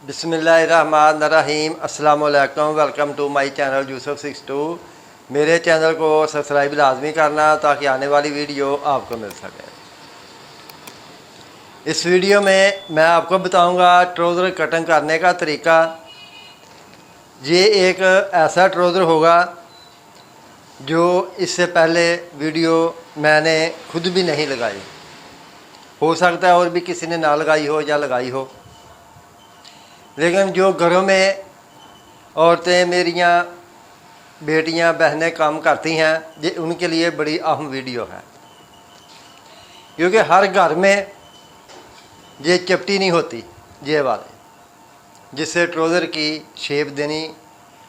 बिस्मिल्लाहिर्रहमानिर्रहीम। अस्सलाम वालेकुम। Welcome to my channel Yusuf 62। मेरे चैनल को सब्सक्राइब लाजमी करना ताकि आने वाली वीडियो आपको मिल सके। इस वीडियो में मैं आपको बताऊंगा ट्राउज़र कटिंग करने का तरीका। ये एक ऐसा ट्राउज़र होगा जो इससे पहले वीडियो मैंने खुद भी नहीं लगाई, हो सकता है और भी किसी ने ना लगाई हो या लगाई हो, लेकिन जो घरों में औरतें मेरियां बेटियां बहनें काम करती हैं, ये उनके लिए बड़ी अहम वीडियो है। क्योंकि हर घर में ये चपटी नहीं होती, ये वाले जिससे ट्राउज़र की शेप देनी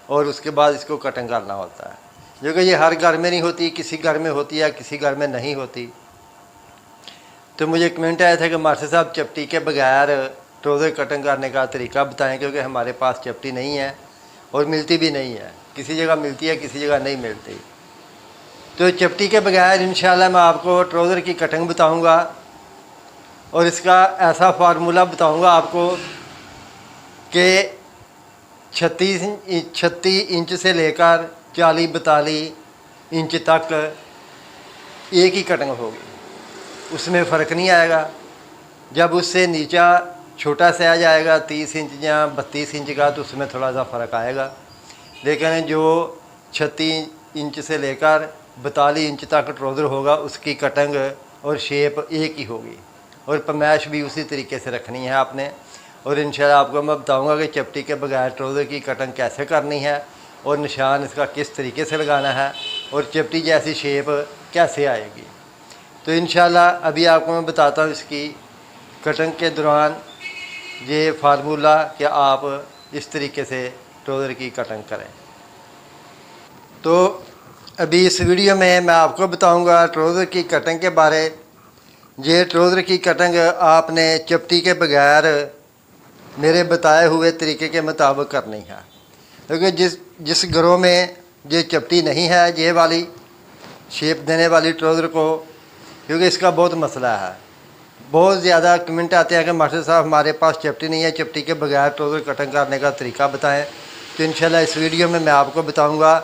और उसके बाद इसको कटिंग करना होता है, जो कि ये हर घर में नहीं होती, किसी घर में होती है, किसी घर में नहीं होती। तो मुझे कमेंट आया था कि मास्टर साहब चपटी के बगैर ट्राउज़र कटिंग करने का तरीका बताएं, क्योंकि हमारे पास चपटी नहीं है और मिलती भी नहीं है। किसी जगह मिलती है, किसी जगह नहीं मिलती। तो चपटी के बगैर इंशाल्लाह मैं आपको ट्राउज़र की कटिंग बताऊंगा और इसका ऐसा फार्मूला बताऊंगा आपको कि 36 इंच से लेकर 40-42 इंच तक एक ही कटिंग होगी, उसमें फ़र्क नहीं आएगा। जब उससे नीचा छोटा साइज आएगा 30 इंच या 32 इंच का, तो उसमें थोड़ा सा फ़र्क आएगा। लेकिन जो 36 इंच से लेकर 42 इंच तक ट्राउज़र होगा, उसकी कटिंग और शेप एक ही होगी और पैमाइश भी उसी तरीके से रखनी है आपने। और इंशाल्लाह आपको मैं बताऊंगा कि चपटी के बगैर ट्राउज़र की कटिंग कैसे करनी है और निशान इसका किस तरीके से लगाना है और चपटी जैसी शेप कैसे आएगी। तो इंशाल्लाह अभी आपको मैं बताता हूँ इसकी कटिंग के दौरान ये फार्मूला कि आप इस तरीके से ट्राउज़र की कटिंग करें। तो अभी इस वीडियो में मैं आपको बताऊंगा ट्राउज़र की कटिंग के बारे। ये ट्राउज़र की कटिंग आपने चपटी के बगैर मेरे बताए हुए तरीके के मुताबिक करनी है, क्योंकि जिस घरों में ये चपटी नहीं है, ये वाली शेप देने वाली ट्राउज़र को, क्योंकि इसका बहुत मसला है। बहुत ज़्यादा कमेंट आते हैं कि मास्टर साहब हमारे पास चपटी नहीं है, चपटी के बगैर ट्राउज़र कटिंग करने का तरीका बताएं। तो इंशाल्लाह इस वीडियो में मैं आपको बताऊंगा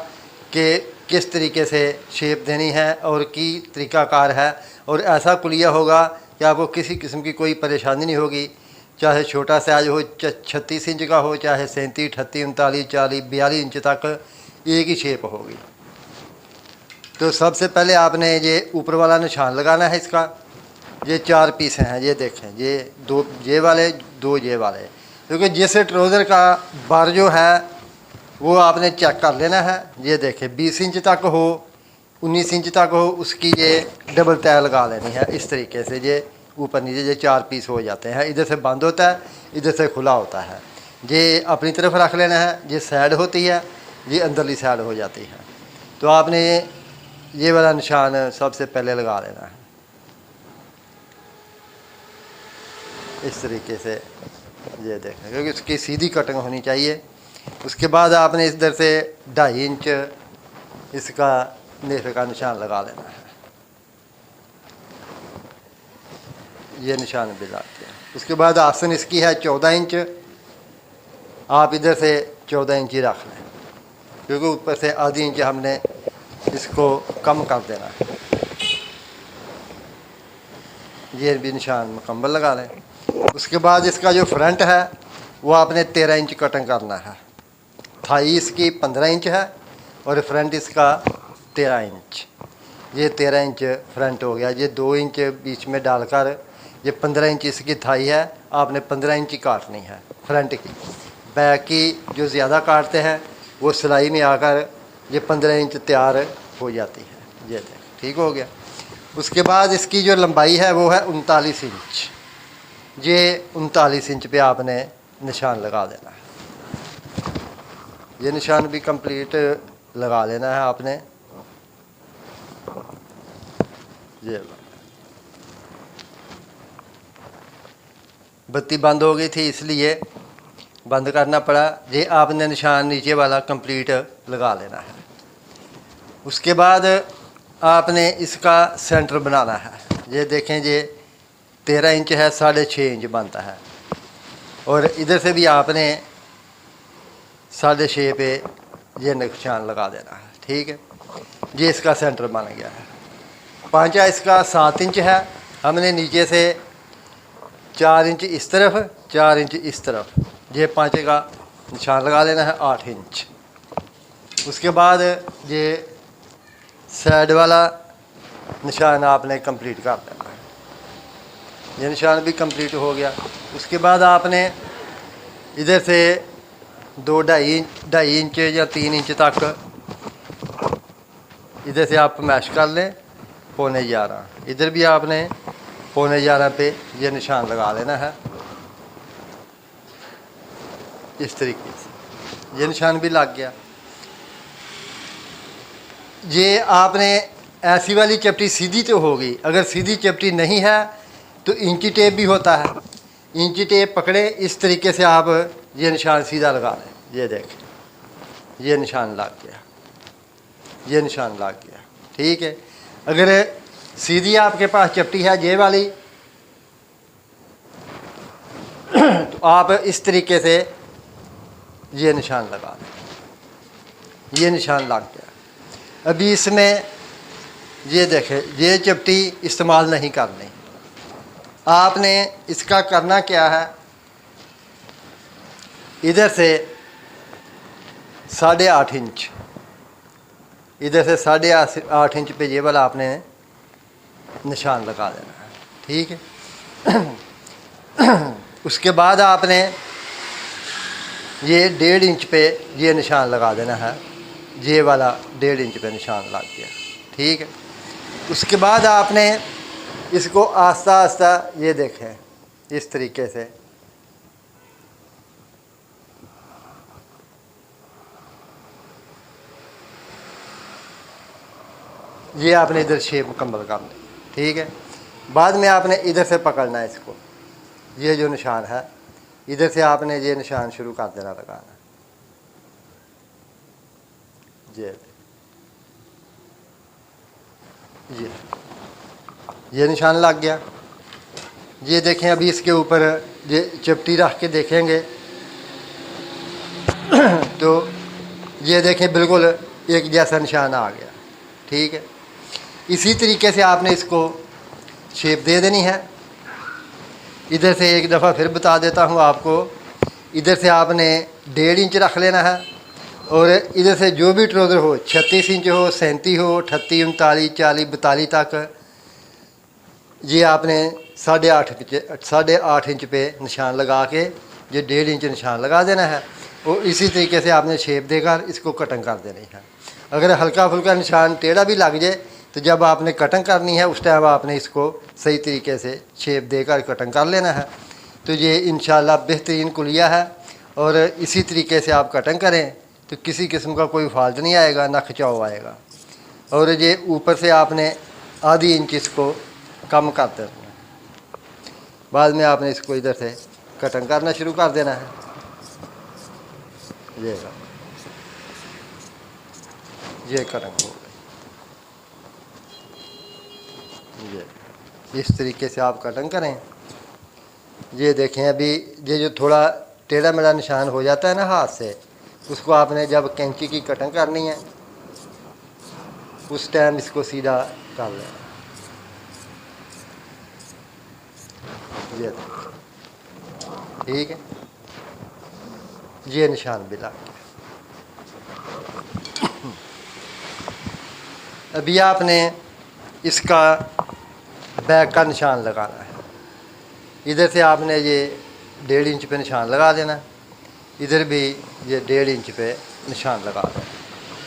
कि किस तरीके से शेप देनी है और की तरीक़ाकार है। और ऐसा कुलिया होगा कि आपको किसी किस्म की कोई परेशानी नहीं होगी, चाहे छोटा साइज हो 36 इंच का हो, चाहे 37, 38, 39, 40, 42 इंच तक एक ही शेप होगी। तो सबसे पहले आपने ये ऊपर वाला निशान लगाना है इसका। ये 4 पीस हैं, ये देखें, ये 2 ये वाले, 2 ये वाले, क्योंकि जिस ट्राउज़र का बार जो है वो आपने चेक कर लेना है। ये देखें 20 इंच तक हो, 19 इंच तक हो, उसकी ये डबल तय लगा लेनी है। इस तरीके से ये ऊपर नीचे ये 4 पीस हो जाते हैं। इधर से बंद होता है, इधर से खुला होता है। ये अपनी तरफ रख लेना है। ये साइड होती है, ये अंदरली साइड हो जाती है। तो आपने ये वाला निशान सबसे पहले लगा लेना है इस तरीके से। ये देखें, क्योंकि उसकी सीधी कटिंग होनी चाहिए। उसके बाद आपने इधर से 2.5 इंच इसका नेफे का निशान लगा लेना है। ये निशान भी लाते हैं। उसके बाद आसन इसकी है 14 इंच। आप इधर से 14 इंच ही रख लें, क्योंकि ऊपर से आधी इंच हमने इसको कम कर देना है। ये भी निशान मुकम्मल लगा लें। उसके बाद इसका जो फ्रंट है वो आपने 13 इंच कटिंग करना है। थाई इसकी 15 इंच है और फ्रंट इसका 13 इंच। ये 13 इंच फ्रंट हो गया। ये 2 इंच बीच में डालकर ये 15 इंच इसकी थाई है। आपने 15 इंच ही काटनी है फ्रंट की। बैक की जो ज़्यादा काटते हैं वो सिलाई में आकर ये 15 इंच तैयार हो जाती है। ये देख, ठीक हो गया। उसके बाद इसकी जो लंबाई है वो है 39 इंच। ये 39 इंच पे आपने निशान लगा देना है। ये निशान भी कंप्लीट लगा लेना है आपने। ये बत्ती बंद हो गई थी इसलिए बंद करना पड़ा। ये आपने निशान नीचे वाला कंप्लीट लगा लेना है। उसके बाद आपने इसका सेंटर बनाना है। ये देखें, ये 13 इंच है, 6.5 इंच बनता है। और इधर से भी आपने 6.5 पे ये निशान लगा देना है। ठीक है, ये इसका सेंटर बन गया है। पांचा इसका 7 इंच है, हमने नीचे से 4 इंच इस तरफ, 4 इंच इस तरफ, ये पांचे का निशान लगा लेना है 8 इंच। उसके बाद ये साइड वाला निशान आपने कंप्लीट कर देना है। ये निशान भी कंप्लीट हो गया। उसके बाद आपने इधर से 2-2.5 इंच या 3 इंच तक इधर से आप मैश कर लें 11.25। इधर भी आपने 11.25 पे ये निशान लगा लेना है। इस तरीके से ये निशान भी लग गया। ये आपने ऐसी वाली चपटी सीधी तो होगी, अगर सीधी चपटी नहीं है तो इंची टेप भी होता है। इंची टेप पकड़े, इस तरीके से आप ये निशान सीधा लगा लें। ये देखें, ये निशान लग गया, ये निशान लग गया। ठीक है, अगर सीधी आपके पास चपटी है ये वाली तो आप इस तरीके से ये निशान लगा दें। ये निशान लग गया। अभी इसमें ये देखें, ये चपटी इस्तेमाल नहीं करनी। आपने इसका करना क्या है, इधर से 8.5 इंच, इधर से 8.5 इंच पे ये वाला आपने निशान लगा देना है। ठीक है, उसके बाद आपने ये 1.5 इंच पे ये निशान लगा देना है। ये वाला 1.5 इंच पे निशान लग गया। ठीक है, उसके बाद आपने इसको आस्ता आस्ता ये देखें इस तरीके से ये आपने इधर शेप मुकम्मल कर ली। ठीक है, बाद में आपने इधर से पकड़ना है इसको। ये जो निशान है इधर से आपने ये निशान शुरू कर देना लगाना। ये निशान लग गया। ये देखें, अभी इसके ऊपर ये चपटी रख के देखेंगे तो ये देखें बिल्कुल एक जैसा निशान आ गया। ठीक है, इसी तरीके से आपने इसको शेप दे देनी है। इधर से एक दफ़ा फिर बता देता हूँ आपको, इधर से आपने 1.5 इंच रख लेना है और इधर से जो भी ट्राउज़र हो 36 इंच हो, 37 हो, 38, 39, 40, 42 तक ये आपने 8.5 इंच पे निशान लगा के ये 1.5 इंच निशान लगा देना है। और इसी तरीके से आपने शेप देकर इसको कटिंग कर देनी है। अगर हल्का फुल्का निशान टेढ़ा भी लग जाए तो जब आपने कटिंग करनी है उस टाइम आपने इसको सही तरीके से शेप देकर कटिंग कर लेना है। तो ये इंशाल्लाह बेहतरीन कुलिया है और इसी तरीके से आप कटिंग करें तो किसी किस्म का कोई फॉल्ट नहीं आएगा, ना खिंचाव आएगा। और ये ऊपर से आपने आधी इंच इसको कम कर देना है। बाद में आपने इसको इधर से कटिंग करना शुरू कर देना है। ये कटिंग हो गई। ये इस तरीके से आप कटिंग करें। ये देखें, अभी ये जो थोड़ा टेढ़ा मेढ़ा निशान हो जाता है ना हाथ से, उसको आपने जब कैंची की कटिंग करनी है उस टाइम इसको सीधा कर लेना। ये ठीक है, ये निशान भी लग गया। अभी आपने इसका बैक का निशान लगाना है। इधर से आपने ये 1.5 इंच पे निशान लगा देना, इधर भी ये 1.5 इंच पे निशान लगा देना।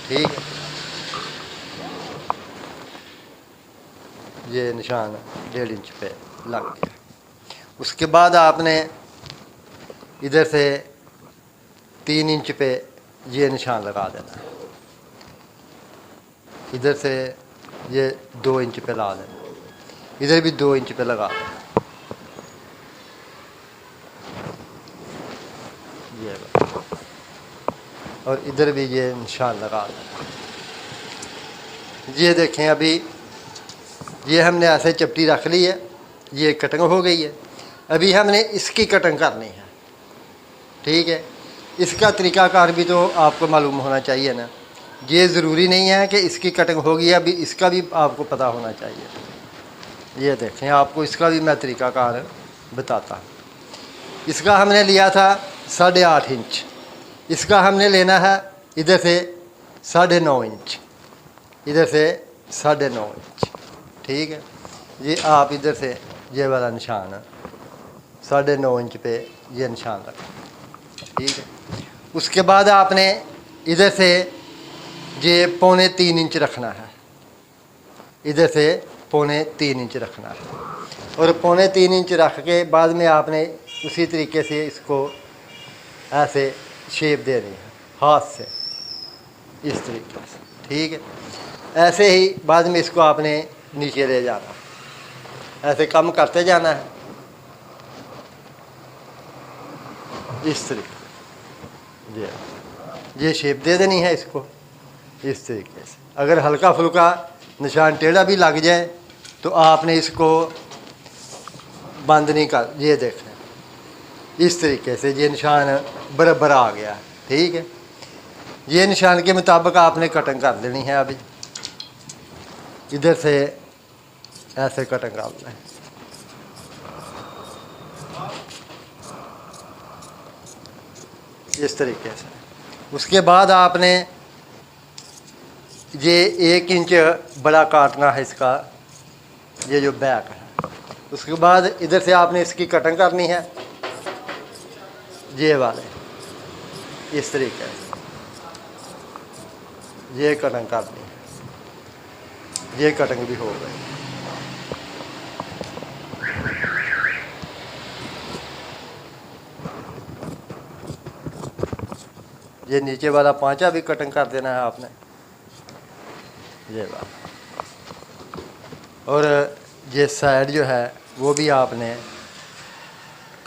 ठीक है, ये निशान 1.5 इंच पे लग गया। उसके बाद आपने इधर से 3 इंच पे ये निशान लगा देना। इधर से ये 2 इंच पे ला देना, इधर भी 2 इंच पे लगा देना। ये और इधर भी ये निशान लगा देना। ये देखें, अभी ये हमने ऐसे चपटी रख ली है, ये कटिंग हो गई है। अभी हमने इसकी कटिंग करनी है। ठीक है। इसका तरीक़ाकार भी तो आपको मालूम होना चाहिए ना। ये ज़रूरी नहीं है कि इसकी कटिंग होगी, अभी इसका भी आपको पता होना चाहिए। ये देखें, आपको इसका भी मैं तरीक़ाकार बताता हूँ। इसका हमने लिया था 8.5 इंच, इसका हमने लेना है इधर से 9.5 इंच, इधर से 9.5 इंच, ठीक है। ये आप इधर से ये वाला निशान 9.5 इंच पे ये निशान रखें, ठीक है। उसके बाद आपने इधर से ये 3.25 इंच रखना है, इधर से 3.25 इंच रखना है, और 3.25 इंच रख के बाद में आपने उसी तरीके से इसको ऐसे शेप देनी है हाथ से, इस तरीके से, ठीक है। ऐसे ही बाद में इसको आपने नीचे ले जाना, ऐसे कम करते जाना है इस तरीके, ये शेप दे देनी है इसको इस तरीके से। अगर हल्का फुल्का निशान टेढ़ा भी लग जाए तो आपने इसको बंद नहीं कर, ये देखें इस तरीके से ये निशान बराबर आ गया, ठीक है। ये निशान के मुताबिक आपने कटिंग कर देनी है। अभी इधर से ऐसे कटिंग कर लें, इस तरीके से। उसके बाद आपने ये 1 इंच बड़ा काटना है इसका, ये जो बैक है। उसके बाद इधर से आपने इसकी कटिंग करनी है, ये वाले इस तरीके से ये कटिंग करनी है। ये कटिंग भी हो गई। ये नीचे वाला पांचा भी कटिंग कर देना है आपने, ये वाला। और ये साइड जो है वो भी आपने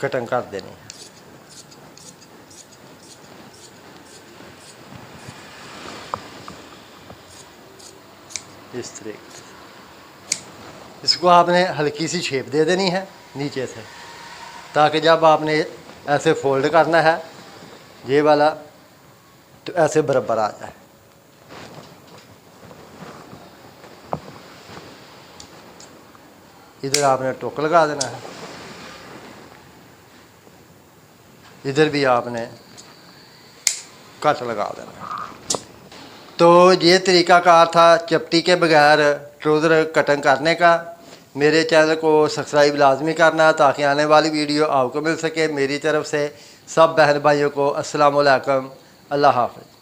कटिंग कर देनी है। इस तरीके से इसको आपने हल्की सी शेप दे देनी है नीचे से, ताकि जब आपने ऐसे फोल्ड करना है ये वाला तो ऐसे बराबर आ जाए। इधर आपने टोक लगा देना है, इधर भी आपने कट लगा देना है। तो ये तरीक़ाकार था चपटी के बगैर ट्राउज़र कटिंग करने का। मेरे चैनल को सब्सक्राइब लाजमी करना ताकि आने वाली वीडियो आपको मिल सके। मेरी तरफ से सब बहन भाइयों को अस्सलाम वालेकुम, अल्लाह हाफ़िज़।